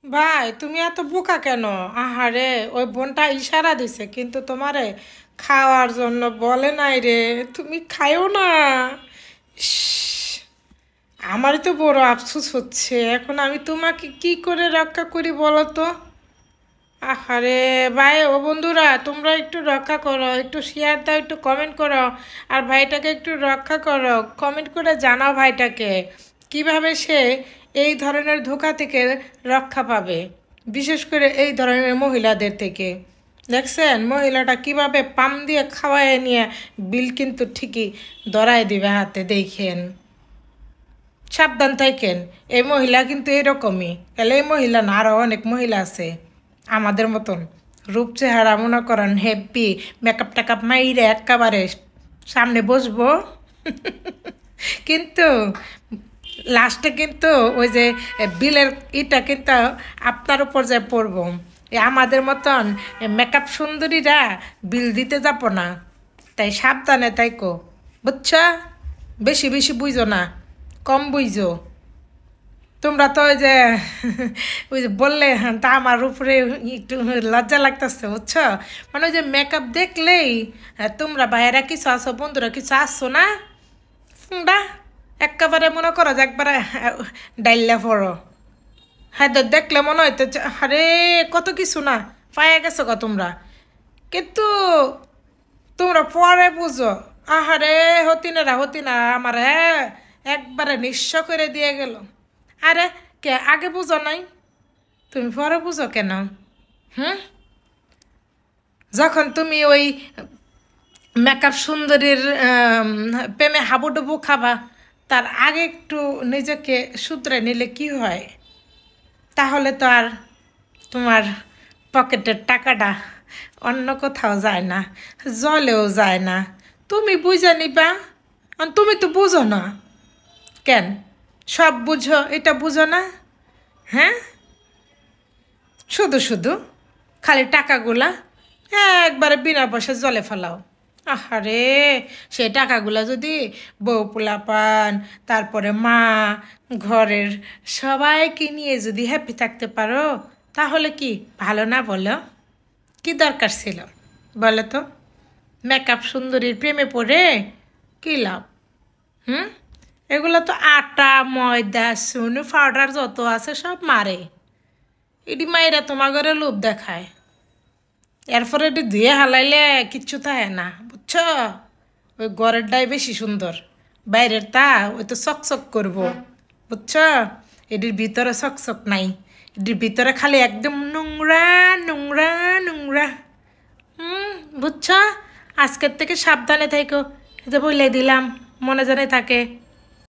ভাই তুমি এত বোকা কেন? আহারে, ওই বোনটা ইশারা দিছে কিন্তু তোমারে খাওয়ার জন্য বলে নাই রে। তুমি খাইও না। ইস, আমারই তো বড় আফসোস হচ্ছে। এখন আমি তোমাকে কি করে রক্ষা করি বলো তো? আহারে ভাই, ও বন্ধুরা তোমরা একটু রক্ষা করো, একটু শেয়ার দাও, একটু কমেন্ট করো। আর ভাইটাকে একটু রক্ষা করো, কমেন্ট করে জানাও ভাইটাকে কিভাবে সে এই ধরনের ধোঁকা থেকে রক্ষা পাবে, বিশেষ করে এই ধরনের মহিলাদের থেকে। দেখছেন মহিলাটা কিভাবে পাম দিয়ে খাওয়ায় নিয়ে বিল কিন্তু ঠিকই ধরায় দিবে হাতে, দেখেন। সাবধান থাকেন, এই মহিলা কিন্তু এরকমই। তাহলে এই মহিলা না, আরও অনেক মহিলা আছে আমাদের মতন রূপ চেহারা, মনে করেন হেব্বি মেকআপ টেকআপ মাইরে একেবারে সামনে বসবো কিন্তু লাস্টে কিন্তু ওই যে বিলের ইটা কিন্তু আপনার উপর যে পড়বো। আমাদের মতন মেকআপ সুন্দরীরা বিল দিতে যাব না। তাই সাবধানে তাইকো, বুঝছো? বেশি বেশি বুঝো না, কম বুঝো। তোমরা তো ওই যে ওই যে বললে, হ্যাঁ, তা আমার উপরে একটু লজ্জা লাগতেছে, বুঝছো? মানে ওই যে মেকআপ দেখলেই তোমরা ভাইয়েরা কিছু আসো, বন্ধুরা কিছু আসছো না, দা একেবারে মনে করো যে একবারে ডাইল্লা পড়ো। হ্যাঁ, দেখলে মনে হইতো আরে কত কিছু না পায়ে গেছো গো তোমরা, কিন্তু তোমরা পরে বুঝো। আহারে হতি না আমার একবারে নিঃস্ব করে দিয়ে গেল। আরে কে আগে বুঝো নাই, তুমি পরে বুঝো কেন? হুম, যখন তুমি ওই মেকআপ সুন্দরীর প্রেমে হাবুডুবু খাবা, তার আগে একটু নিজেকে শুধরে নিলে কি হয়? তাহলে তো আর তোমার পকেটের টাকাটা অন্য কোথাও যায় না, জলেও যায় না। তুমি বুঝে নিবা। আর তুমি তো বুঝো না কেন? সব বুঝো, এটা বুঝো না? হ্যাঁ, শুধু শুধু খালি টাকাগুলা একবারে বিনা পয়সা জলে ফেলাও। আহারে, সেই টাকাগুলা যদি বউ পোলাপান, তারপরে মা, ঘরের সবাইকে নিয়ে যদি হ্যাপি থাকতে পারো, তাহলে কি ভালো না বলো? কি দরকার ছিল বলো তো মেকআপ সুন্দরীর প্রেমে পড়ে? কি লাভ? হুম, এগুলো তো আটা ময়দা সুনু পাউডার যত আছে সব মারে। এটি মায়েরা তোমার ঘরে লোভ দেখায়, এরপরে এটি ধুয়ে হালাইলে কিচ্ছু থাকে না, বুঝছো? ওই ঘরেরটাই বেশি সুন্দর, বাইরের তা ওই তো চকচক করবো, বুঝছো? এটির ভিতরে চকচক নাই, এটির ভিতরে খালি একদম নোংরা নোংরা নোংরা। হুম, বুঝছো? আজকের থেকে সাবধানে থাকো, এই যে বলে দিলাম, মনে জানে থাকে।